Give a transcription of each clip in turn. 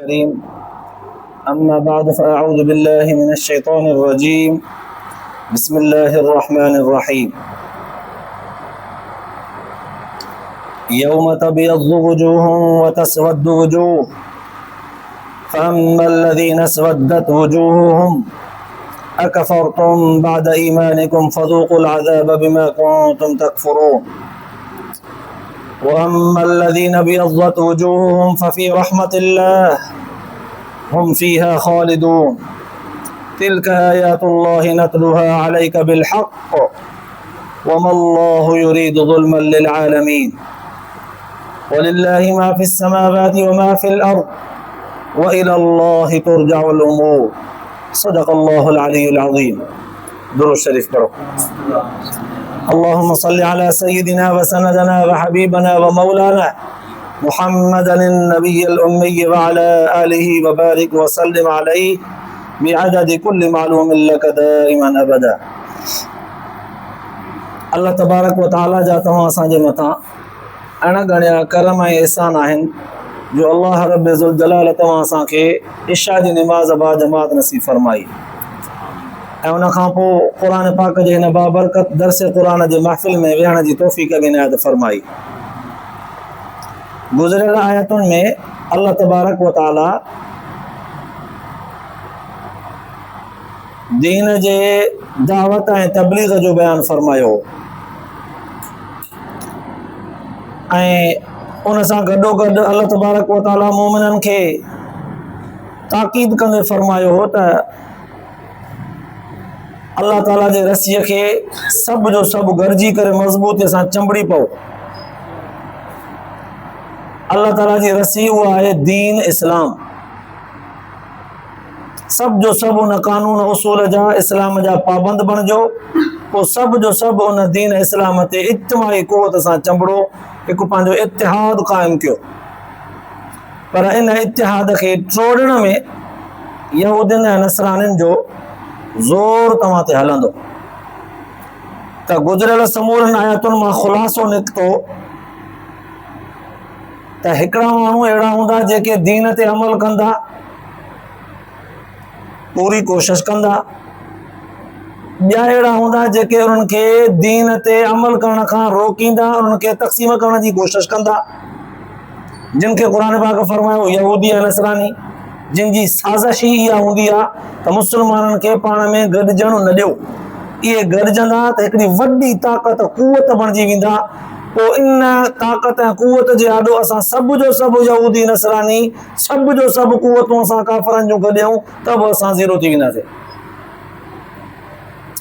الكريم أما بعد فأعوذ بالله من الشيطان الرجيم بسم الله الرحمن الرحيم يوم تبيض وجوه وتسود وجوه فأما الذين اسودت وجوههم أكفرتم بعد إيمانكم فذوقوا العذاب بما كنتم تكفرون وأما الذين ابيضت وجوههم ففي رحمة الله هم فيها خالدون تلك آيات الله نتلوها عليك بالحق وما الله يريد ظلما للعالمين ولله ما في السماوات وما في الأرض وإلى الله ترجع الأمور صدق الله العلي العظيم. درود شريف करो. اللهم صل على سيدنا وسندنا وحبيبنا ومولانا محمد النبي الأمي وعلى آله وبارك وسلم عليه بعدد كل معلوم لك دائما أبدا. अल्लाह तबारक व तआला जा तव्हां असांजे मथां अणगणिया करम ऐं एहसान आहिनि जो अल्लाह रब ज़ुल जलाल तव्हां असांखे इशा जी निमाज़ बा जमात नसीब फरमाई ऐं उन खां पोइ क़ुर पाक जे हिन बाबरकत दर्स क़ुर जे महफ़िल में वेहण जी तौफ़ीक़ बि इनायत फरमाई। गुज़िरियल आयतुनि में अल्लाह तबारक व तआला दीन जे दावत ऐं तबलीग जो बयान फरमायो ऐं उन सां गॾोगॾु अल्लाह तबारक व तआला मोमिननि खे ताक़ीद कंदे फरमायो हो त अल्लाह ताला जे रसीअ खे सभु जो सभु गॾिजी करे मज़बूतीअ सां चंबड़ी पओ। अल्लाह ताला जी रसी उहा आहे दीन इस्लाम। सभु जो सभु उन कानून उसूल जा इस्लाम जा पाबंद बणिजो, पोइ सभु जो सभु उन दीन इस्लाम ते इज्तिमाई क़ुव्वत सां चंबड़ो, हिकु पंहिंजो इतिहाद क़ाइमु कयो। पर इन इतिहाद खे टोड़ण में यहूदियुनि ऐं नसरानियुनि जो ज़ोर तव्हां ते हलंदो। त गुज़िरियल समूरनि आयतुनि मां ख़ुलासो निकितो त हिकिड़ा माण्हू अहिड़ा हूंदा जेके दीन ते अमल कंदा, पूरी कोशिश कंदा, ॿिया अहिड़ा हूंदा जेके उन्हनि खे दीन ते अमल करण खां रोकींदा, उन्हनि खे तक़सीम करण जी कोशिश कंदा, जिन खे क़ुर पाक फरमायो यहूदी ऐं नसरानी, जिन जी साज़िश ही इहा हूंदी आहे त मुस्लमाननि खे पाण में गॾिजण न ॾियो। इहे गॾिजंदा त हिकिड़ी वॾी ताक़त कुवत बणिजी वेंदा। पोइ इन ताक़त ऐं कुवत जे आॾो असां सभु जो सभु यहूदी नसरानी सभु जो सभु कुवतूं असां काफ़रनि जूं गॾियूं त बि असां ज़ीरो थी वेंदासीं।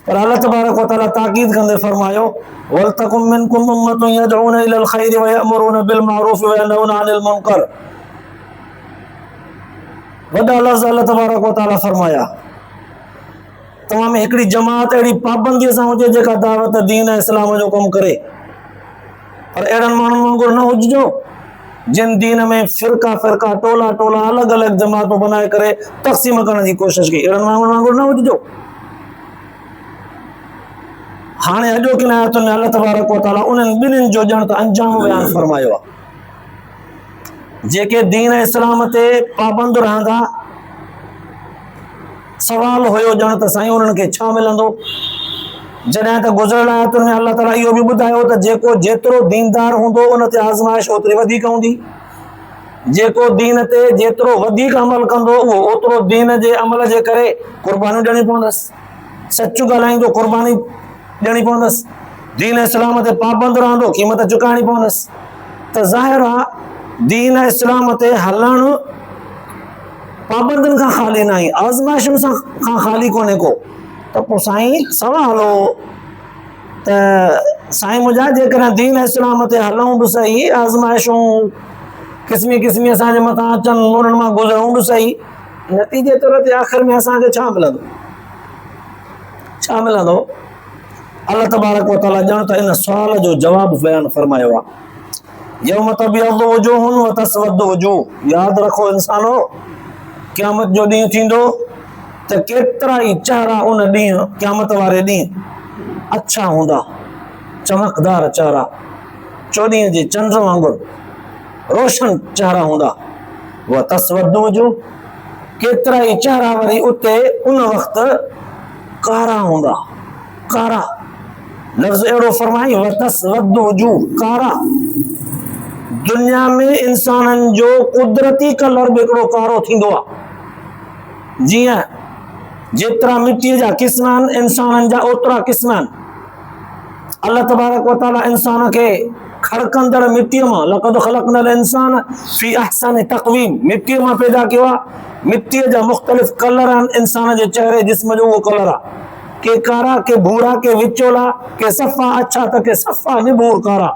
पर अल्लाह तबारक व तआला ताक़ीद कंदे फरमायो वलतकुम मिनकुम उम्मतुन यदऊन इलल खैरि व यअमुरून बिल मारूफ व यनहून अनिल मुनकर। वॾा लफ़्ज़ अल्लाह तबारक व तआला फरमाया तव्हां में हिकिड़ी जमात अहिड़ी पाबंदीअ सां हुजे जेका दावत दीन ऐं इस्लाम जो कमु करे। पर अहिड़नि माण्हुनि वांगुरु न हुजिजो जिन दीन में फ़िरका फ़िरका टोला टोला अलॻि अलॻि जमातूं बनाए करे तक़सीम करण जी कोशिश कई। अहिड़नि माण्हुनि वांगुरु न हुजिजो। हाणे अॼोकिन आयतुनि में अल्लाह तबारक व तआला उन्हनि ॿिन्हिनि जो ॼण त अंजाम बयान फरमायो आहे। जेके दीन इस्लाम ते पाबंद रहंदा, सवाल हुयो ॼण त साईं उन्हनि खे छा मिलंदो। जॾहिं त गुज़िरियल आयतुनि में अल्लाह ताला इहो बि ॿुधायो त जेको जेतिरो दीनदार हूंदो उन ते आज़माइश ओतिरी वधीक हूंदी। जेको दीन ते जेतिरो वधीक अमल कंदो उहो ओतिरो दीन जे अमल जे करे क़ुर्बानियूं ॾियणी पवंदसि। सचु ॻाल्हाईंदो क़ुर्बानी ॾियणी पवंदसि। दीन इस्लाम ते पाबंद रहंदो क़ीमत चुकाइणी पवंदसि। त ज़ाहिर आहे दीन इस्लाम ते हलणु पाबंदियुनि खां ख़ाली न आहे, आज़माइशुनि खां ख़ाली कोन्हे को। त पोइ साईं सवाल हो त साईं मुंहिंजा जेकॾहिं दीन इस्लाम ते हलूं बि सही, आज़माइशूं क़िस्मी क़िस्मी असांजे मथां अचनि, उन्हनि मां गुज़रूं बि सही, नतीजे तौर ते आख़िर में असांखे छा मिलंदो? छा मिलंदो? अल्लाह तबारक व तआला ॼण त इन सुवाल जो जवाबु बयानु फरमायो आहे। यौम तबियद्दु वजूहुन व तस्वद्दु वजूह। यादि रखो इंसानो, क़यामत जो ॾींहुं थींदो त केतिरा ई चेहरा उन ॾींहुं क़यामत वारे ॾींहुं अच्छा हूंदा, चमकदार चेहरा, चोॾींहं जे चंड वांगुरु रोशन चेहरा हूंदा। व तस्वद्दु वजूह, केतिरा ई चेहरा वरी उते उन वक़्तु कारा हूंदा। कारा लफ़्ज़ अहिड़ो फरमाई, व तस्वद्दु वजूह, कारा। दुनिया में इंसाननि जो कुदरती कलर बि हिकिड़ो कारो थींदो आहे। जीअं जेतिरा मिटीअ जा क़िस्म आहिनि इंसाननि जा ओतिरा क़िस्म आहिनि। अल्लाह तबारक व तआला इंसान खे खड़कंदड़ मिटीअ मां, लक़द ख़लक़नल इंसान फी अहसनि तक़वीम, मिटीअ मां पैदा कयो आहे। मिटीअ जा मुख़्तलिफ़ कलर आहिनि इंसान जे चेहरे जिस्म जो, उहो कलर आहे के कारा, के भूरा, के विचोला, के सफ़ा अच्छा त के सफ़ा निबूर कारा।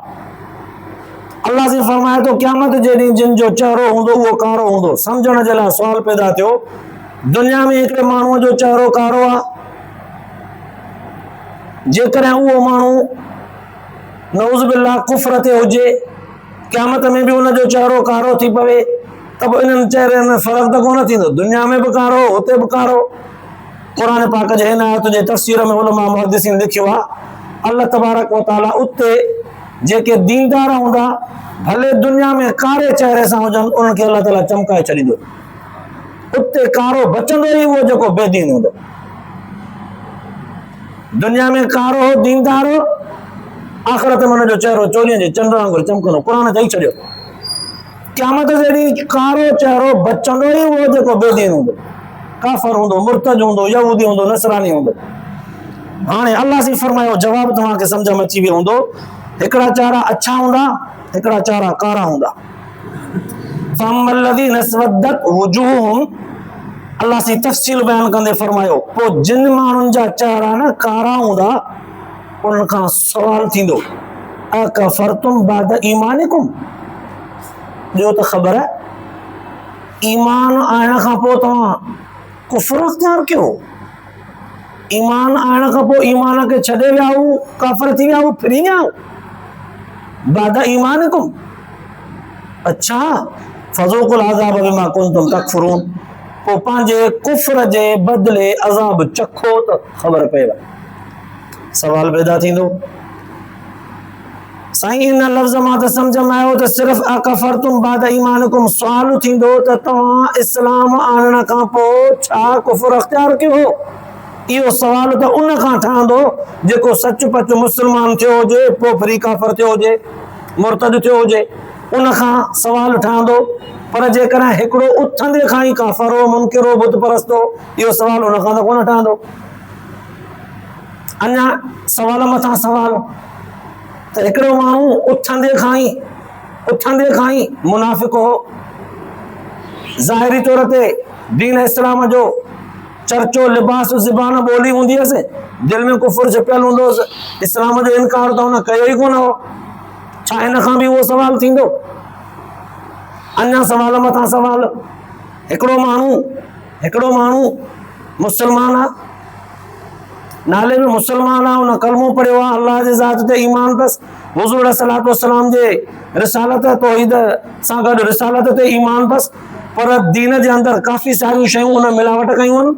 अल्लाह से फरमाए तो क़यामत जे ॾींहुं जिन जो चेहरो हूंदो उहो कारो हूंदो। सम्झण जे लाइ सुवाल पैदा थियो, दुनिया में हिकिड़े माण्हूअ जो चेहरो कारो आहे, जेकॾहिं उहो माण्हू नऊज़ बिल्लाह कुफ्र ते हुजे, क़यामत में बि हुनजो चेहरो कारो थी पवे, त पोइ इन्हनि चेहरनि में फ़र्क़ु त कोन थींदो। दुनिया में बि कारो, हुते बि कारो। क़ुरान पाक जे हिन आयत जे तफ़सीर में उलमा मुहद्दिसीन लिखियो आहे, अल्लाह तबारक व तआला उते जेके दीनदार हूंदा, भले दुनिया में कारे चेहरे सां हुजनि, उन्हनि खे अल्लाह ताला चमकाए छॾींदो। उते कारो बचंदो ई उहो जेको बेदीन हूंदो। दुनिया में कारो हो, दीनदार हो, आख़िरत में हुनजो चेहरो चोलीअ जे चंड वांगुरु चमकंदो। क़ुरान चई छॾियो, क़यामत जे ॾींहुं कारो चेहरो बचंदो ई उहो जेको बेदीन हूंदो, काफ़िर हूंदो, मुर्तद हूंदो, यहूदी हूंदो, नसरानी हूंदो। हाणे अल्लाह से फरमायो, जवाब तव्हांखे सम्झ में अची वियो हूंदो, हिकिड़ा चेहरा अच्छा हूंदा, हिकिड़ा चेहरा कारा हूंदा। फअम्मल्लज़ीना अस्वद्दत वुजूहुहुम, अल्लाह से तफ़सील बयान कंदे फरमायो, पोइ जिन माण्हुनि जा चेहरा न कारा हूंदा, उन्हनि खां सवाल थींदो, अकफ़रतुम बाद ईमानिकुम, ॿियो त ख़बर आहे ईमान आणण खां पोइ तव्हां कुफ्र अख़्तियार कयो। ईमान आणण खां पोइ ईमान खे छॾे विया हूं, काफ़िर थी विया हूं, फिरी विया हूं। बाद ईमानिकुम, अच्छा फ़ज़ूक़ुल अज़ाब बिमा कुंतुम तकफ़ुरून, पोइ पंहिंजे कुफ्र जे बदिले अज़ाब चखो त ख़बर पएव। सवाल पैदा थींदो, साईं इन लफ़्ज़ मां त सम्झ में आयो त सिर्फ़ु अकफ़रतुम बाद ईमानिकुम सुवाल थींदो त तव्हां इस्लाम आणण खां पोइ छा कुफ्र अख़्तियार कयो। इहो सवाल त उन खां ठहंदो जेको सचपच मुस्लमान थियो हुजे, पोइ वरी काफ़िर थियो हुजे, मुर्तद थियो हुजे, उन खां सवाल ठहंदो। पर जेकॾहिं हिकिड़ो उथंदे खां ई काफ़िर हो, मुनकिर हो, बुत परस्त हो, इहो सवाल उन खां त कोन ठहंदो। अञा सवाल मथां सवाल, त हिकिड़ो माण्हू उथंदे खां ई मुनाफ़िक़ हो, ज़ाहिरी तौर ते दीन इस्लाम जो चर्चो, लिबास, ज़बान, ॿोली हूंदी हुअसि, दिलि में कुफ्र छिपियल हूंदो हुअसि, इस्लाम जो इनकार त हुन कयो ई कोन हो। छा इन खां बि उहो सवाल थींदो? अञा सवाल मथां सवाल, हिकिड़ो माण्हू मुस्लमान आहे, नाले में मुस्लमान आहे, हुन कलमो पढ़ियो आहे, अल्लाह जे ज़ात ते ईमान अथसि, हुज़ूर सल्लल्लाहु अलैहि वसल्लम जे रिसालत तौहीद सां गॾु रिसालत ते ईमान अथसि, पर दीन जे अंदरि काफ़ी सारियूं शयूं हुन मिलावट कयूं आहिनि,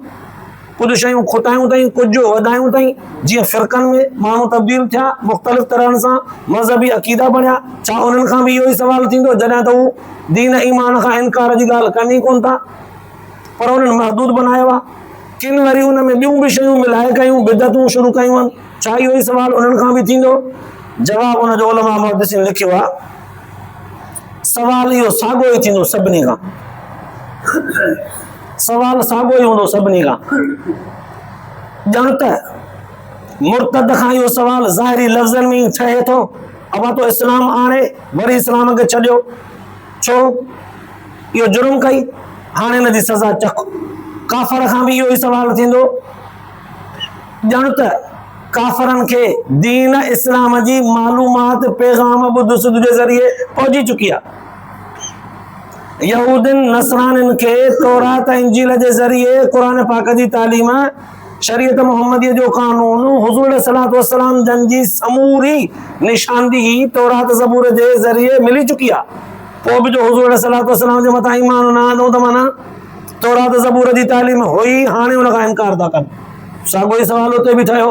कुझु शयूं खुटायूं अथई, कुझु वधायूं अथई, जीअं फ़िरक़नि में माण्हू तब्दील थिया, मुख़्तलिफ़ तरहनि सां मज़हबी अक़ीदा बणिया। छा उन्हनि खां बि इहो ई सवाल थींदो, जॾहिं त हू दीन ईमान खां इनकार जी ॻाल्हि कनि ई कोन था, पर उन्हनि महदूद बनायो आहे। किन वरी हुन में ॿियूं बि शयूं मिलाए कयूं, बिदतूं शुरू कयूं आहिनि, छा इहो ई सवाल उन्हनि खां बि थींदो? जवाब उनजो उलमा मुहद्दिसीन लिखियो आहे, सवाल इहो साॻियो ई थींदो सभिनी खां, सवाल साॻियो ई हूंदो सभिनी खां। ॼण त मुर्तद खां इहो सवाल ज़ाहिरी लफ़्ज़नि में ई ठहे थो, अबा तो इस्लाम आणे वरी इस्लाम खे छॾियो, छो इहो जुर्म कई, हाणे हिनजी सज़ा चख। काफ़िर खां बि इहो ई सवाल थींदो, ॼण त काफ़िरनि खे दीन इस्लाम जी मालूमात पैगाम ॿुध सुध जे ज़रिए पहुची चुकी आहे। यहूदिन नसरानिन खे तौरात इंजील जे ज़रिए क़ुरान पाक जी तालीम, शरीयत मुहम्मदीअ जो कानून, हुज़ूर सल्लल्लाहु अलैहि वसल्लम जन जी समूरी निशानदी तौरात ज़बूर जे ज़रिए मिली चुकी आहे। पोइ बि जो हुज़ूर सल्लल्लाहु अलैहि वसल्लम जे मथां ईमान न आंदो त माना तौरात ज़बूर जी तालीम हुई, हाणे हुन खां इनकार था कनि। साॻियो ई सवाल उते बि ठहियो,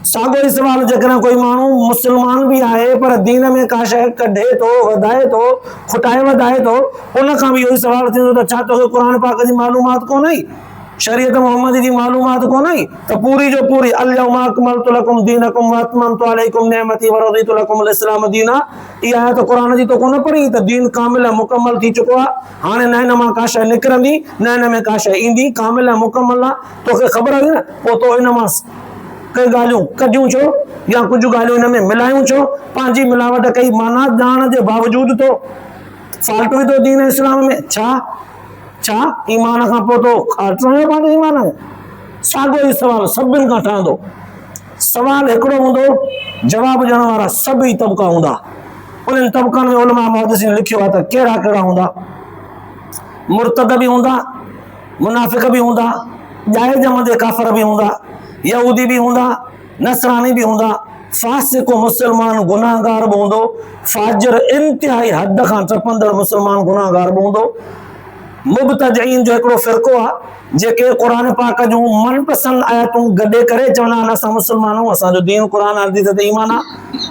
साॻियो ई सवाल जेकॾहिं कोई माण्हू मुस्लमान बि आहे पर दीन में का शइ कढे थो, वधाए थो, खुटाए वधाए थो, उन खां बि इहो ई सवाल थींदो त छा तोखे क़ुर पाक जी मालूमात कोन आई, शरीयत मुहम्मदी जी मालूमात कोन आई? त पूरी जो पूरी अल-यौमा अकमलतु लकुम दीनकुम व अतममतु अलैकुम निअमती व रदीतु लकुमुल इस्लाम दीना, इहा आयत क़ुर जी तो कोन पढ़ी त दीन कामिल ऐं मुकम्मल थी चुको आहे। हाणे न हिन मां का शइ निकिरंदी, न हिन में का शइ ईंदी, कामिल ऐं मुकम्मल आहे। तोखे ख़बर आहे न, पोइ तो हिन मां कई ॻाल्हियूं कढियूं छो या कुझु ॻाल्हियूं हिन में मिलायूं छो? पंहिंजी मिलावट कई माना ॼाण जे बावजूद तो फाल्ट विधो दीन इस्लाम में। छा ईमान खां पोइ तो खाटो आहे पंहिंजे ईमान में? साॻियो ई सवाल सभिनि खां ठहंदो। सवाल हिकिड़ो हूंदो, जवाब ॾियण वारा सभई तबका हूंदा। उन्हनि तबकनि में उलमा मुहद्दिसीन लिखियो आहे त कहिड़ा कहिड़ा हूंदा। मुर्तद बि हूंदा, मुनाफ़िक बि हूंदा, ॼाए जमंदे काफ़र बि हूंदा, यहूदी भी हूंदा, नसरानी भी हूंदा, फासिक मुसलमान गुनाहगार भी हूंदो, फाजिर इंतिहाई हद खां टपंदड़ मुसलमान गुनाहगार भी हूंदो। मुबतदईन जो हिकिड़ो फ़िरक़ो आहे जेके क़ुर पाक जूं मनपसंद आयतूं गॾे करे चवंदा आहिनि असां मुसलमान आहियूं, असांजो दीन क़ुर हदीस ते ईमान आहे।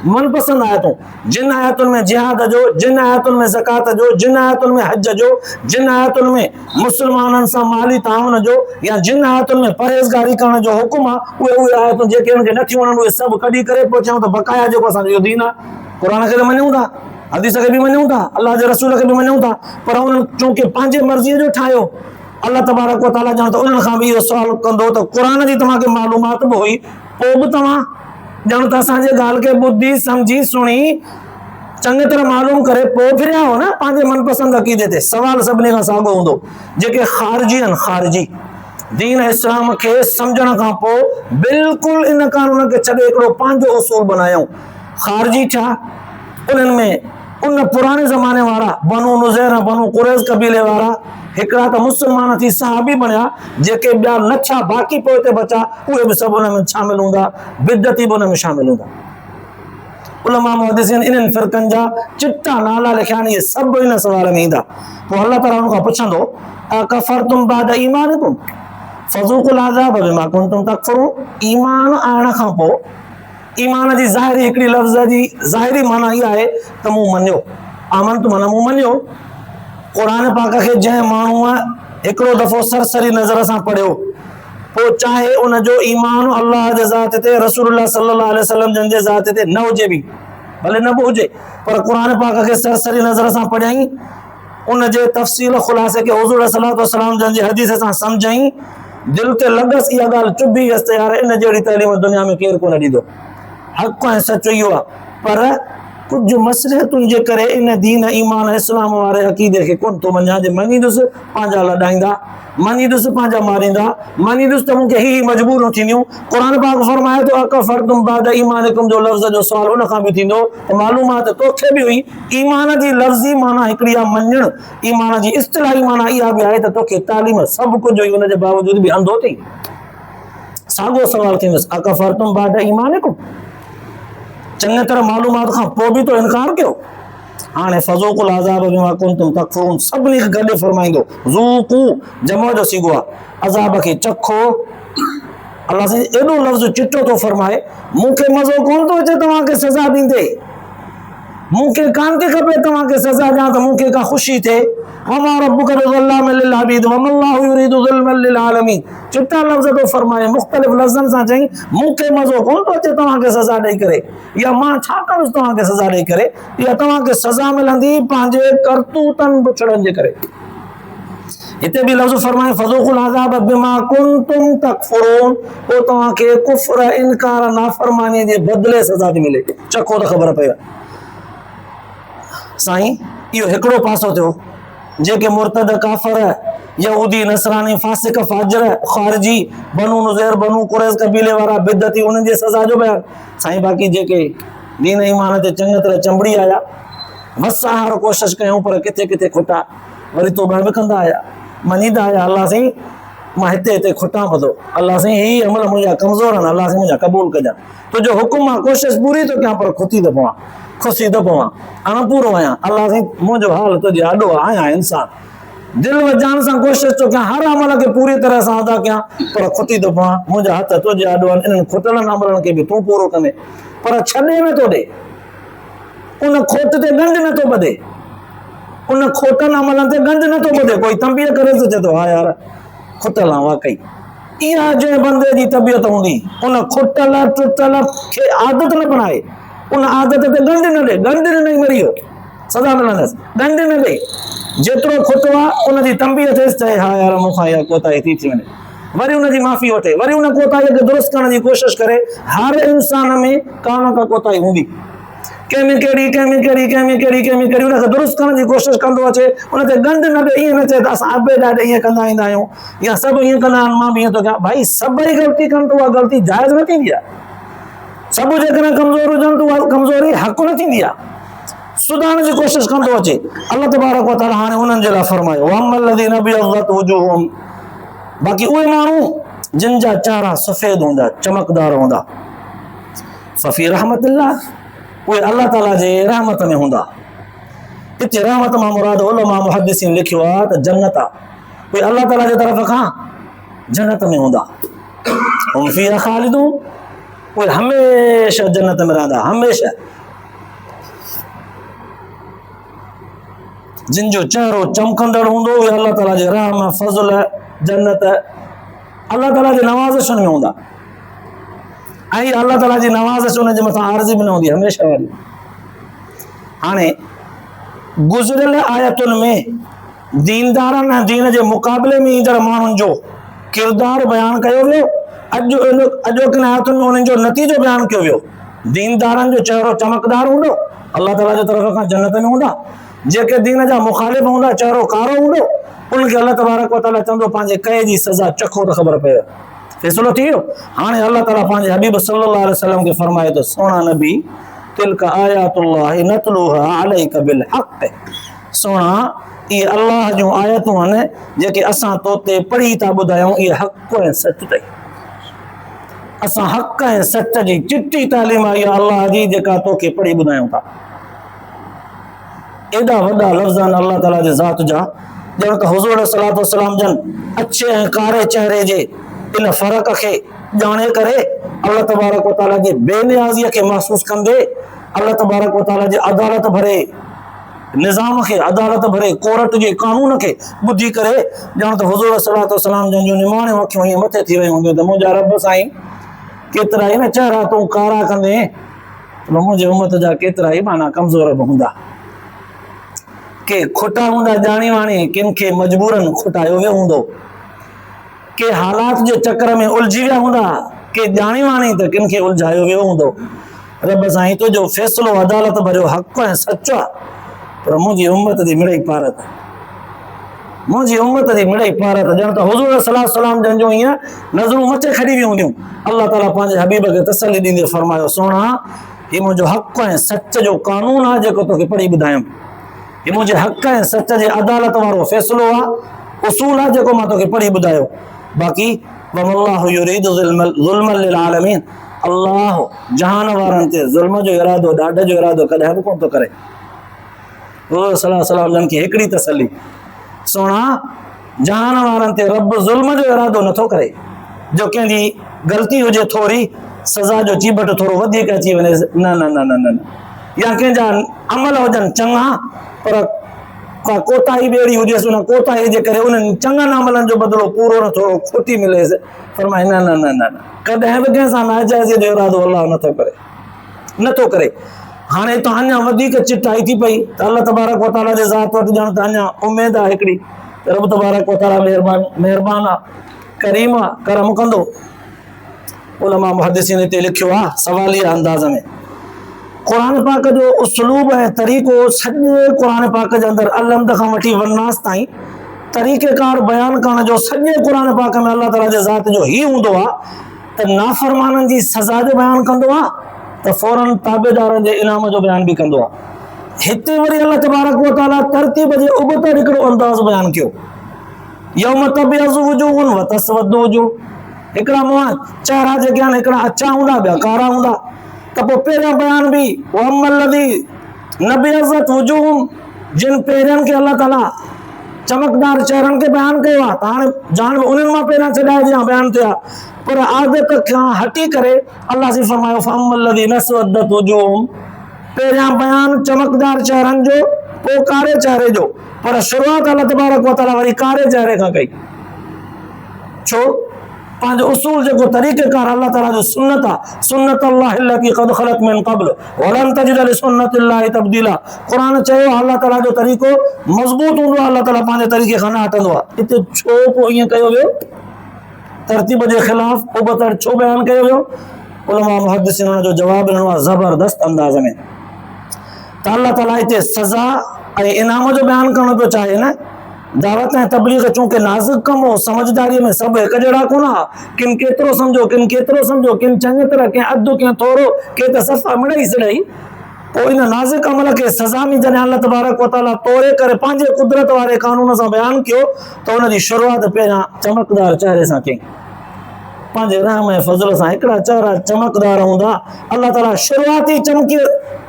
मनपसंद आयतूं, जिन आयतुनि में जिहाद जो, जिन आयतुनि में ज़कात जो, जिन आयतुनि में हज जो, जिन आयतुनि में मुसलमाननि सां माली ताउन जो, या जिन आयतुनि में परहेज़गारी करण जो हुकुम आहे, उहे आयतूं जेके उनखे नथियूं वणनि उहे सभु कढी करे पोइ चऊं त बक़ाया जेको असांजो दीन आहे। क़ुर खे त मञूं था, हदीस खे बि मञूं था, अल्लाह जे रसूल खे बि मञूं था, पर उन्हनि चूंकि पंहिंजे मर्ज़ीअ जो ठाहियो, अल्लाह तबारक व तआला ॼाण त उन्हनि खां बि इहो सुवाल कंदो त क़ुर जी तव्हांखे मालूमात बि हुई, पोइ बि तव्हां ॼाण त असांजे ॻाल्हि खे ॿुधी सम्झी सुणी चङी तरह मालूम करे पोइ फिरिया हो न पंहिंजे मनपसंद अक़ीदे ते। सवाल सभिनी खां साॻियो हूंदो। जेके ख़ारिजी आहिनि, ख़ारिजी दीन इस्लाम खे सम्झण खां पोइ बिल्कुलु इन कानून खे छॾे हिकिड़ो पंहिंजो उसूल बनायूं। ख़ारिजी छा? उन्हनि में उन पुराने ज़माने वारा बनु नुज़ैर ऐं बनु कुरैज़ कबीले वारा हिकिड़ा त मुसलमान थी सहाबी बणिया, जेके ॿिया न छा बाक़ी पोइ ते बचा उहे बि सभु उन में शामिल हूंदा, बिदती बि उन में शामिल हूंदा। उलमा मुहद्दिसीन इन्हनि फ़िरक़नि जा चिट्टा नाला लिखिया आहिनि, इहे सभु इन सवाल में ईंदा। पोइ अल्लाह ताला उन खां पुछंदो, अकफ़रतुम बाद ईमानिकुम फ़ज़ूक़ुल अज़ाब बिमा कुंतुम तकफ़ुरून। ईमान आणण खां पोइ, ईमान जी ज़ाहिरी हिकिड़ी लफ़्ज़ जी ज़ाहिरी माना इहा आहे त मूं मञियो। आमनतु माना मूं मञियो। क़ुर पाक खे जंहिं माण्हूअ हिकिड़ो दफ़ो सरसरी नज़र सां पढ़ियो, पोइ चाहे उनजो ईमान अल्लाह जे ज़ात ते, रसूलुल्लाह सल्लल्लाहु अलैहि वसल्लम जन जे ज़ात ते न हुजे बि, भले न बि हुजे, पर क़ुर पाक खे सरसरी नज़र सां पढ़ियईं, उन जे तफ़सील ख़ुलासे खे हुज़ूर सल्लल्लाहु अलैहि वसल्लम जन जी हदीस सां सम्झई, दिलि ते लॻसि इहा ॻाल्हि चुभी वियसि त यार इन जहिड़ी तइलीम दुनिया में केरु कोन ॾींदो। हक़ ऐं सचो इहो आहे, पर कुझु मसइलतुनि जे करे इन दीन ईमान इस्लाम वारे अक़ीदे खे कोन थो मञा। जे मञीदुसि पंहिंजा लॾाईंदा, मञीदुसि पंहिंजा मारींदा, मञीदुसि त मूंखे ही मजबूरियूं थींदियूं। क़ुर पाक फरमाए थो अकफ़रतुम बाद ईमानिकुम जो लफ़्ज़ जो सुवाल उन खां बि थींदो त मालूमात तोखे बि हुई। ईमान जी लफ़्ज़ी माना हिकिड़ी आहे मञणु, ईमान जी इस्तिलाही माना इहा बि आहे त तोखे तालीम सभु कुझु हुई, उन जे बावजूद बि अंधो थी। साॻियो सवाल थींदुसि अकफ़रतुम बाद ईमानिकुम, चङी तरह मालूमात खां पोइ बि तो इनकार कयो। हाणे फ़ज़ूक़ुल अज़ाब बिमा कुंतुम तकफ़ुरून सभिनी खे गॾु फरमाईंदो। ज़ूक़ू जमो जो सीगो आहे, अज़ाब खे चखो। अल्लाह साईं एॾो लफ़्ज़ चिटो थो फरमाए, मूंखे मज़ो कोन थो अचे तव्हांखे सज़ा ॾींदे, मूंखे कान थी खपे तव्हांखे सज़ा ॾियां त मूंखे का ख़ुशी थिए। वमा रब्बुका बिज़ल्लामिल लिल अबीद वमल्लाहु युरीदु ज़ुल्मन लिल आलमीन। चिट्टा लफ़्ज़ थो फरमाए, मुख़्तलिफ़ लफ़्ज़नि सां चई, मूंखे मज़ो कोन थो अचे तव्हांखे सज़ा ॾेई करे, या मां छा कंदुसि तव्हांखे सज़ा ॾेई करे, या तव्हांखे सज़ा मिलंदी पंहिंजे करतूतनि बुछड़नि जे करे। हिते बि लफ़्ज़ फरमाए फ़ज़ूक़ुल अज़ाब बिमा कुंतुम तकफ़ुरून, पोइ तव्हांखे कुफ़्र, इनकार, नाफ़रमानी जे बदिले सज़ा थी मिले। चखो त ख़बर पए। साईं इहो हिकिड़ो पासो थियो। जेके मुर्तद, काफ़र, यहूदी, नसरानी, फासिक, फाजिर, ख़ारिजी, बनु नुज़ैर, बनु कुरैज़ कबीले वारा, बिदती, उन्हनि जे सज़ा जो बयान। साईं बाक़ी जेके दीन ईमान ते चङी तरह चंबड़ी आया, वसाहर कोशिश कयूं, पर किथे किथे खुटा, वरी तौबा बि कंदा आया, मञीदा आया। अल्लाह साईं मां हिते हिते खुटां थो, अल्लाह साईं ही अमल मुंहिंजा कमज़ोर आहिनि, अल्लाह साईं मुंहिंजा क़बूल कजां। तुंहिंजो हुकुम आहे, कोशिशि पूरी थो कयां, पर खुती थो पवां, खुसी थो पवां, अणपूरो आहियां। अल्लाह साईं मुंहिंजो हाल तुंहिंजे आॾो आहियां इंसान, दिल व जान सां कोशिश तो कयां, हर अमल खे पूरी तरह सां अदा कयां, पर खुटी थो पवां। मुंहिंजा हथ तुंहिंजे आॾो आहिनि, इन्हनि खुटलनि अमलनि खे बि तूं पूरो कंदे, पर छॾे नथो ॾे। उन खोट ते गंढ नथो ॿधे, उन खोटनि अमलनि ते गंढ नथो ॿधे। कोई तंबीह करे थो चए थो हा यार खुटल आहे वाकई। इहा जंहिं बंदे जी तबियत हूंदी, उन खुटल टुटल खे आदत न बणाए, उन आदत ते गंढ न ॾे। गंढ ॾिनई मरी वियो, सदा मिलंदसि। गंढ न ॾे, जेतिरो खुटो आहे उनजी तंबीह थिएसि, चए हा यार मूंखां इहा कोताही थी वञे, वरी उनजी माफ़ी वठे, वरी उन कोताही खे दुरुस्त करण जी कोशिश करे। हर इंसान में का न का कोताही हूंदी, कंहिंमें कहिड़ी कंहिंमें कहिड़ी कंहिंमें कहिड़ी कंहिंमें कहिड़ी, उनखे दुरुस्त करण जी कोशिश कंदो अचे। उन ते गंढ न ॾे। ईअं न चए त असां अबे ॾाॾे ईअं कंदा ईंदा आहियूं, या सभु ईअं कंदा आहिनि मां बि ईअं थो कयां। भाई सभई ग़लती कनि त उहा ग़लती जाइज़ न थींदी आहे। सभु जेकॾहिं कमज़ोर हुजनि त उहा कमज़ोरी हक़ न थींदी आहे। सुधारण जी कोशिश कंदो अचे। अल्लाह तबारक व तआला हाणे उन्हनि जे लाइ फरमायो, वअम्मल्लज़ीना बियज़्ज़त वुजूहुहुम, बाक़ी उहे माण्हू जिन जा चेहरा सफ़ेद हूंदा, चमकदार हूंदा, फ़फ़ी रहमतिल्लाह, उहे अल्लाह ताला जे रहमत में हूंदा। हिते रहमत मां मुराद उलमा मुहद्दिसीन लिखियो आहे त जन्नत आहे। उहे अल्लाह ताला जे तरफ़ खां जन्नत में हूंदा। हुम फ़ीहा ख़ालिदून, उहे हमेशह जन्नत में रहंदा, हमेशह। जिन जो चेहरो चमकंदड़ हूंदो, उहे अल्लाह ताला जे रहम फज़ल जन्नत अल्लाह ताला जे नवाज़िशुनि में हूंदा। ऐं अल्लाह ताला जी नवाज़िश उन जे मथां आरज़ी बि न हूंदी, हमेशह वारी। हाणे गुज़िरियल आयतुनि में दीनदारनि ऐं दीन जे मुक़ाबले में ईंदड़ माण्हुनि जो किरदार बयानु कयो वियो। अॼोकिन आयतुनि में उन्हनि जो नतीजो बयानु कयो वियो। दीनदारनि जो चेहरो चमकदार हूंदो, अल्लाह ताला जे तरफ़ खां जन्नत में हूंदा। जेके दीन जा मुखालिफ़ हूंदा, चेहरो कारो हूंदो, उनखे अल्लाह तबारक व तआला चवंदो पंहिंजे कए जी सज़ा चखो त ख़बर पए। फ़ैसिलो थी वियो। हाणे अल्लाह ताला पंहिंजे हबीब सल्लल्लाहु अलैहि वसल्लम खे फरमाए थो, सोना नबी, तिल्क आयातुल्लाहि नतलूहा अलैका बिल हक़, सोना इहे अल्लाह जूं आयतूं आहिनि जेके असां तो ते पढ़ी था ॿुधायूं। इहे हक़ ऐं सच अथई। असां हक़ ऐं सच जी चिटी तालीम आई आहे अल्लाह जी, जेका तोखे पढ़ी ॿुधायूं था। एॾा वॾा लफ़्ज़ आहिनि अल्लाह ताला जे ज़ात जा, ॼण त हुज़ूर सलातो सलाम जन अछे ऐं कारे चेहरे जे इन फ़र्क़ खे ॼाणे करे अल्लाह तबारक व तआला जी बेनियाज़ीअ खे महसूस कंदे, अल्लाह तबारक व तआला जे अदालत भरे निज़ाम खे, अदालत भरे कोर्ट जे कानून खे ॿुधी करे, ॼण त हुज़ूर सलातो सलाम जन जूं निमाणियूं अखियूं हीअं मथे थी वियूं हूंदियूं त मुंहिंजा रब साईं केतिरा ई न चेहरा तूं कारा कंदे, मुंहिंजे उम्मत जा केतिरा ई माना कमज़ोर बि हूंदा। के खोटा हूंदा ॼाणी वाणी, किन खे मजबूरन खुटायो वियो हूंदो, के हालात जे चक्कर में उलझी विया हूंदा, के ॼाणी वाणी त किन खे उलझायो वियो हूंदो। रब साईं तुंहिंजो फ़ैसिलो अदालत भरियो हक़ ऐं सच आहे, पर मुंहिंजी उम्मत जी मिड़ई पारत, मुंहिंजी उम्मत जी मिड़ई पारत। ॼण त हुज़ूर सलातो सलाम जन जूं हीअं नज़रूं मथे खड़ी वियूं हूंदियूं। अल्लाह ताला पंहिंजे हबीब खे तसली ॾींदे फरमायो, सोना हीउ मुंहिंजो हक़ ऐं सच जो कानून आहे जेको तोखे पढ़ी ॿुधायुमि। हीउ मुंहिंजे हक़ ऐं सच जे अदालत वारो फ़ैसिलो आहे, उसूल आहे जेको मां तोखे पढ़ी ॿुधायो। बाक़ी वल्लाहु युरीदु ज़ुल्मन लिल आलमीन, अल्लाह जहान वारनि ते ज़ुल्म जो इरादो, ॾाढ जो इरादो कॾहिं बि कोन थो करे। हुज़ूर सल्लल्लाहु अलैहि वसल्लम जन खे हिकिड़ी तसली, सोना जहान वारनि ते रब ज़ुल्म जो इरादो नथो करे। जो कंहिंजी ग़लती हुजे थोरी, सज़ा जो चीबट थोरो वधीक अची वञे, न न न न न, या कंहिंजा अमल हुजनि चङा पर का कोताही ॿेड़ी हुजेसि, उन कोताही जे करे उन्हनि चङनि अमलनि जो बदिलो पूरो न थोरो खुटी मिलेसि, फरमाए न न न न, कॾहिं बि कंहिं सां नाजाइज़ जो इरादो अल्लाह नथो करे, नथो करे। हाणे त अञा वधीक चिटाई थी पई त अल्लाह तबारक व तआला जे ज़ात वटि ॼण त अञा उमेद आहे हिकिड़ी, रब तबारक व तआला महिरबान आहे, करीम आहे, करम कंदो। उलमा मुहद्दिसीन हिते लिखियो आहे सवालिया अंदाज़ में, क़ुरान पाक जो उसलूब ऐं तरीक़ो सॼे क़ुरान पाक जे अंदरि अलहमद खां वठी वन्नास ताईं तरीक़ेकार बयानु करण जो सॼे क़ुरान पाक में अल्लाह ताला जे ज़ात जो ई हूंदो आहे त नाफ़रमाननि जी सज़ा जो बयानु कंदो आहे त फौरन ताबेदारनि जे इनाम जो बयानु बि कंदो आहे। हिते वरी अल्लाह तबारक व तआला तरतीब जे उबतर हिकिड़ो अंदाज़ बयानु कयो, यौम तबयज़्ज़ु वुजूहुन व तस्वद्दु वुजूह, हिकिड़ा मुंहं चेहरा जेके आहिनि हिकिड़ा अछा हूंदा, ॿिया कारा हूंदा। त पोइ पहिरियों बयान बि वअम्मल्लज़ी नबियज़्ज़त वुजूहुम, जिन पहिरियनि खे अल्लाह ताला चमकदार चेहरनि खे बयानु कयो आहे, त हाणे जान उन्हनि मां पहिरियां छॾाइजे बयानु थिया, पर आदत खां हटी करे अलाह जी फरमायो फअम्मल्लज़ीना अस्वद्दत वुजूहुहुम, पहिरियां बयानु चमकदार चेहरनि जो, पोइ कारे चेहरे जो, पर शुरूआत अल्लाह तबारक व तआला वरी कारे चेहरे खां कई। छो? पंहिंजो उसूल जेको तरीक़ेकार अल्लाह ताला जो सुन्नत आहे, सुन्नत अल्लाहि अल्लती क़द ख़लत मिन क़ब्ल वलन तजिद लिसुन्नतिल्लाहि तब्दीला। क़ुरान चयो अल्लाह ताला जो तरीक़ो मज़बूत हूंदो आहे, अल्लाह ताला पंहिंजे तरीक़े खां न हटंदो आहे। हिते छो पोइ ईअं कयो वियो, तरतीब जे ख़िलाफ़ उबतर छो बयानु कयो वियो? उलमा मुहद्दिसीन जो जवाब ॾिनो आहे ज़बरदस्त अंदाज़ में, त अल्लाह ताला हिते सज़ा ऐं इनाम जो बयानु करणु पियो चाहे न। दावत ऐं तबलीग चूंकि नाज़ुक कमु हो, समझदारीअ में सभु हिकु जहिड़ा कोन हा, किन केतिरो सम्झो, किन केतिरो सम्झो, किन चङी तरह, कंहिं अधु, कंहिं थोरो, के त सफ़ा मिड़ई सिड़ई। पोइ इन नाज़ुक अमल खे सज़ा में जॾहिं अल्लाह तबारक व तआला तोड़े करे पंहिंजे कुदरत वारे कानून सां बयानु कयो, त उनजी शुरूआत पहिरियां चमकदार चेहरे सां कई। पंहिंजे रहम ऐं फज़ल सां हिकिड़ा चेहरा चमकदार हूंदा, अल्लाह ताला शुरूआती चमकी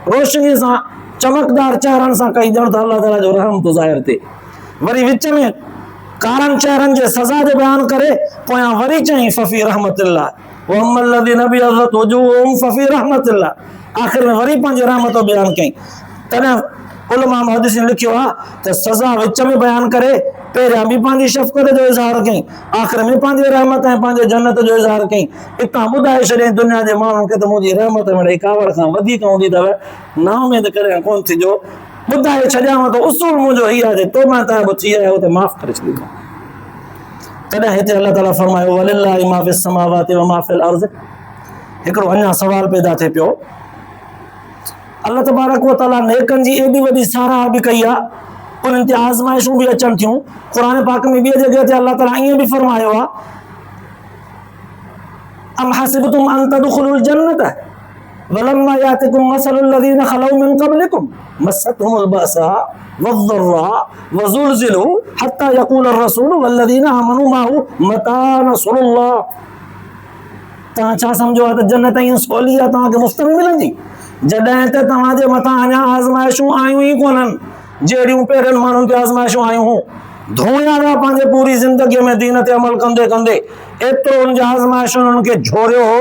रोशनी सां चमकदार चेहरनि सां कई, ॼण त अल्लाह ताला जो रहम तो ज़ाहिर थिए। वरी विच में कारनि चेहरनि जे सज़ा जो बयानु करे पोयां वरी चई फफ़ी रहमतिल्लाह वअम्मल्लज़ीना अबियज़्ज़त वुजूहुहुम फफ़ी रहमतिल्लाह। आख़िर में वरी पंहिंजे रहमत जो बयानु कई। तॾहिं उलमा मुहद्दिसीन लिखियो आहे त सज़ा विच में बयानु करे पहिरियां बि पंहिंजी शफ़क़त जो इज़हार कई, आख़िर में पंहिंजे रहमत ऐं पंहिंजे जन्नत जो इज़हार कई। हितां ॿुधाए छॾियईं दुनिया जे माण्हुनि खे त मुंहिंजी रहमत मिड़ई कावड़ खां वधीक हूंदी अथव, नाउमीद करे कोन थीजो, ॿुधाए छॾियांव त उसूल मुंहिंजो हीअ आहे, तौबा ताइब थी आया हो त माफ़ करे छॾींदो। तॾहिं हिते अल्लाह ताला फरमायो वलिल्लाहि मा फ़िस समावाति व मा फ़िल अर्ज़। हिकिड़ो अञा सवाल पैदा थिए पियो, अल्लाह तबारक व तआला नेकनि जी एॾी वॾी साराह बि कई आहे, उन्हनि ते आज़माइशूं बि अचनि थियूं। क़ुरान पाक में ॿिए जॻह ते अल्लाह ताला ईअं बि फरमायो आहे अम हसिबतुम अन तदखुलुल जन्नत वलम्मा यातिकुम मसलुल लज़ीना खलौ मिन क़ब्लिकुम मस्सतहुमुल बअसा वज़्ज़र्रा वज़ुलज़िलू हत्ता यक़ूलर रसूल वल्लज़ीना आमनू माहु मता नसरुल्लाह। तव्हां छा सम्झो आहे त जन्नत ईअं सवली आहे तव्हांखे मुफ़्त में मिलंदी, जॾहिं त तव्हांजे मथां अञा आज़माइशूं आयूं ई कोन्हनि, जहिड़ियूं पहिरियनि माण्हुनि ते आज़माइशूं आयूं हुयूं। धोया विया पंहिंजे पूरी ज़िंदगीअ में दीन ते अमल कंदे कंदे, एतिरो हुन जी आज़माइशुनि हुननि खे झोरियो हो,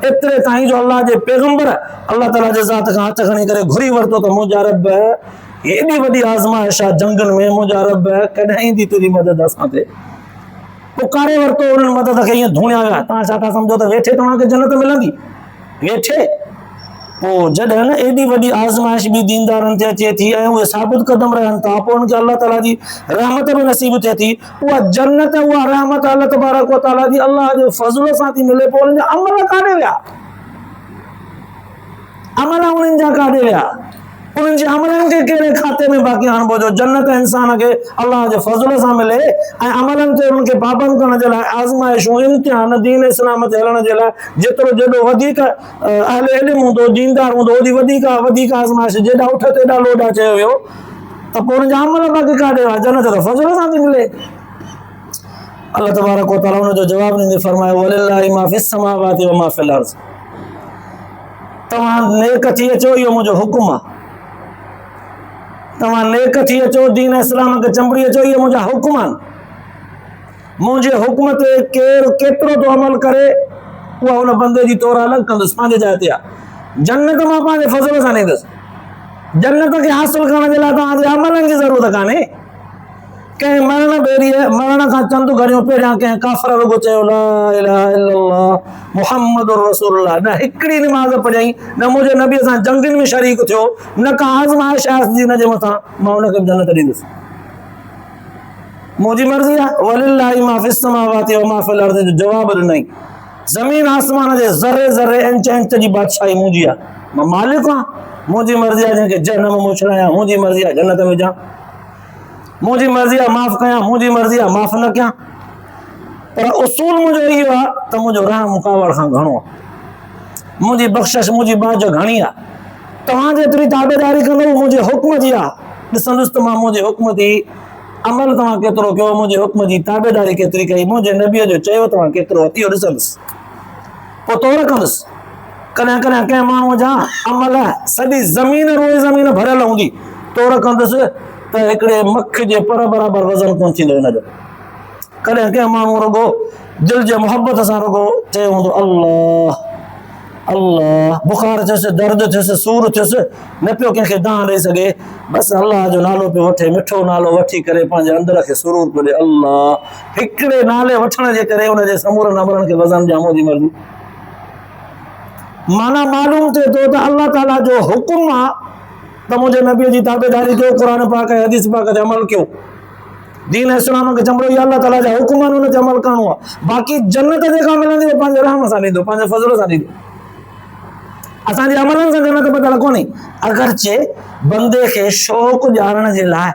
एतिरे ताईं जो अल्लाह जे पैगंबर अल्लाह ताला जे ज़ात खां हथ खणी करे घुरी वरितो त मुंहिंजा रब एॾी वॾी आज़माइश आहे जंगनि में, मुंहिंजा रब कॾहिं ईंदी तुंहिंजी मदद असां ते। पुकारे वरितो उन्हनि मदद खे, ईअं धोया विया। तव्हां छा था सम्झो त वेठे तव्हांखे जन्नत मिलंदी? वेठे पोइ जॾहिं न एॾी वॾी आज़माइश बि दीनदारनि ते अचे थी ऐं उहे साबित क़दम रहनि था, पोइ उनखे अल्लाह ताला जी रहमत बि नसीब थिए थी। उहा जन्नत, उहा रहमत अल्लाह तबारक व तआला जी अल्लाह जे फज़ल सां थी मिले, पोइ उन्हनि जा अमल काॾे विया? अमल उन्हनि जा काॾे विया? उन्हनि जे अमलनि खे कहिड़े खाते में बाक़ी आणिबो? जो जन्नत इंसान खे अल्लाह जे फज़ल सां मिले ऐं अमलनि ते उन्हनि खे पाबंद करण जे लाइ आज़माइशूं, इम्तिहान दीन इस्लाम ते हलण जे लाइ जेतिरो जेॾो वधीक अहले इल्म हूंदो, दीनदार हूंदो, ओॾी वधीक आज़माइश, जेॾा उठ तेॾा लोॾा चयो वियो, त पोइ उन्हनि जा अमल बाक़ी काॾे विया? जन्नत त फज़ल सां थी मिले। अल्लाह तबारक व तआला उनजो जवाब ॾींदे फरमायो वलिल्लाहि मा फ़िस समावाति व मा फ़िल अर्ज़। तव्हां नेक थी अचो, इहो मुंहिंजो हुकुम आहे। तव्हां नेक थी अचो, दीन इस्लाम खे चंबड़ी अचो, इहे मुंहिंजा हुकुम आहिनि। मुंहिंजे हुकुम ते केरु केतिरो थो अमल करे, उहा हुन बंदे जी तौर अलॻि कंदुसि, पंहिंजे जाइ ते आहे। जन्नत मां पंहिंजे फज़ल सां ॾींदुसि। जन्नत खे हासिल करण जे लाइ तव्हांजे अमलनि जी ज़रूरत कान्हे। कंहिं मरण खां चंद घड़ियूं पहिरियां कंहिं काफ़िर रुॻो चयो ला इलाहा इल्लल्लाह मुहम्मदुर रसूलुल्लाह, न हिकिड़ी नमाज़ पढ़ियईं, न मुंहिंजे नबीअ सां जंगनि में शरीक थियो, न का आज़माइश आयसि हिन जे मथां, मां हुनखे जन्नत ॾींदुसि। मुंहिंजी मर्ज़ी आहे। वलिल्लाहि मा फ़िस समावाति व मा फ़िल अर्ज़ जो जवाब ॾिनई। ज़मीन आसमान जे ज़रे ज़रे इंच इंच जी बादशाही मुंहिंजी आहे। मां मालिक आहियां। मुंहिंजी मर्ज़ी आहे जंहिंखे जहन्नम में उछलायां, मुंहिंजी मर्ज़ी आहे जन्नत में विझां, मुंहिंजी मर्ज़ी आहे माफ़ कयां, मुंहिंजी मर्ज़ी आहे माफ़ न कयां। पर उसूल मुंहिंजो इहो आहे त मुंहिंजो रहम मुकावड़ खां घणो आहे, मुंहिंजी बख़्शिश, मुंहिंजी बाज घणी आहे। तव्हां जेतिरी ताबेदारी कंदो मुंहिंजे हुक्म जी आहे, ॾिसंदुसि त मां मुंहिंजे हुक्म ते अमल तव्हां केतिरो कयो, मुंहिंजे हुक्म जी ताबेदारी केतिरी कई, मुंहिंजे नबीअ जो चयो तव्हां केतिरो, इहो ॾिसंदुसि, पोइ तौर कंदुसि। कॾहिं कॾहिं कंहिं माण्हूअ जा अमल सॼी ज़मीन रोज़ ज़मीन भरियल हूंदी, तौर कंदुसि त हिकिड़े मख जे पर बराबरि वज़न कोन थींदो हुनजो। कॾहिं कंहिं माण्हू रुगो दिलि जे मुहबत सां रुगो चयो हूंदो अल्लाह अल्लाह, बुखार थियुसि, दर्द थियुसि, सूर थियुसि, न पियो कंहिंखे दान ॾेई सघे, बसि अल्लाह जो नालो पियो वठे, मिठो नालो वठी करे पंहिंजे अंदर खे सुरूर पियो ॾे। अल्लाह हिकिड़े नाले वठण जे करे हुनजे समूरनि अमरनि खे वज़न ॼामो थी मर्ज़ी। माना मालूम थिए थो त अल्लाह ताला जो हुकुम आहे त मुंहिंजे नबीअ जी ताबेदारी कयो, क़ुर पाक ऐं हदीस पाक ते अमल कयो। दीन इस्लाम खे चमड़ो ई अल्लाह ताला जा हुकुम आहिनि, हुन ते अमल करणो आहे। बाक़ी जन्नत जेका मिलंदी उहा पंहिंजे रहम सां ॾींदो, पंहिंजे फज़ल सां ॾींदो। असांजे अमलनि सां जन्नत ॿधल कोन्हे। अगरचे बंदे खे शौक़ ॼाणण जे लाइ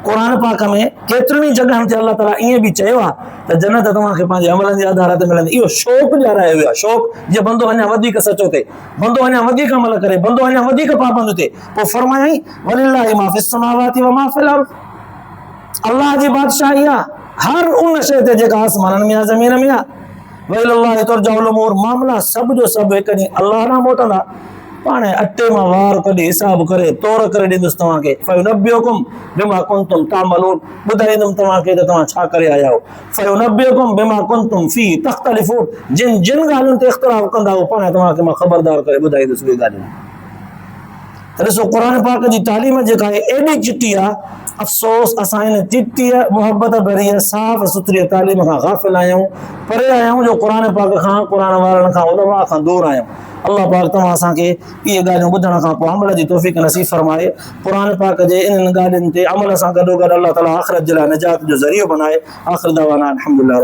क़ुर पाक में केतिरनि जॻहियुनि ते अल्लाह ताला ईअं बि चयो आहे त जन्नत तव्हांखे पंहिंजे अमलनि जे आधार ते मिलंदी। इहो शौक़ ॼाणायो वियो आहे, शौक़ जीअं बंदो अञा वधीक सचो थिए, बंदो अञा वधीक अमल करे, बंदो अञा वधीक पाबंद थिए। पोइ फरमायई वलिल्लाहि मा फिस समावाति व मा फिल अर्ज़, अल्लाह जी बादशाही आहे हर उन शइ ते जेका आसमाननि में आहे, ज़मीन में आहे। वइलल्लाहि तुरजउल उमूर, मामला सभ जो सभु हिकु ॾींहुं अल्लाह ॾांहुं मोटंदा। पाणे अटे मां वार कढी हिसाब करे तौर करे ॾींदुसि तव्हांखे। फयुनब्बिउकुम बिमा कुंतुम तामलून, ॿुधाईंदुमि तव्हांखे त तव्हां छा करे आया हो। फयुनब्बिउकुम बिमा कुंतुम फी तख्तलिफून, जिन जिन ॻाल्हियुनि ते इख़्तिलाफ़ कंदा हो पाणे तव्हांखे मां ख़बरदार करे ॿुधाईंदुसि उहे ॻाल्हियूं। ॾिसो क़ुर पाक जी तालीम जेका आहे एॾी चिटी आहे, अफ़सोस असां हिन चिटी मुहबत भरी साफ़ सुथरी तालीम खां गाफ़िल आहियूं, परे आहियूं, जो क़ुर पाक खां, क़ुर वारनि खां, उलमा खां दूर आहियूं। अल्लाह पाक तव्हां असांखे इहे ॻाल्हियूं ॿुधण खां पोइ अमल जी तौफ़ीक़ नसीब फरमाए, क़ुर पाक जे इन्हनि ॻाल्हियुनि ते अमल सां गॾोगॾु अल्लाह ताला आख़िरत जे लाइ निजात जो ज़रियो बनाए। आख़िर दावाना अल्हम्दुलिल्लाह।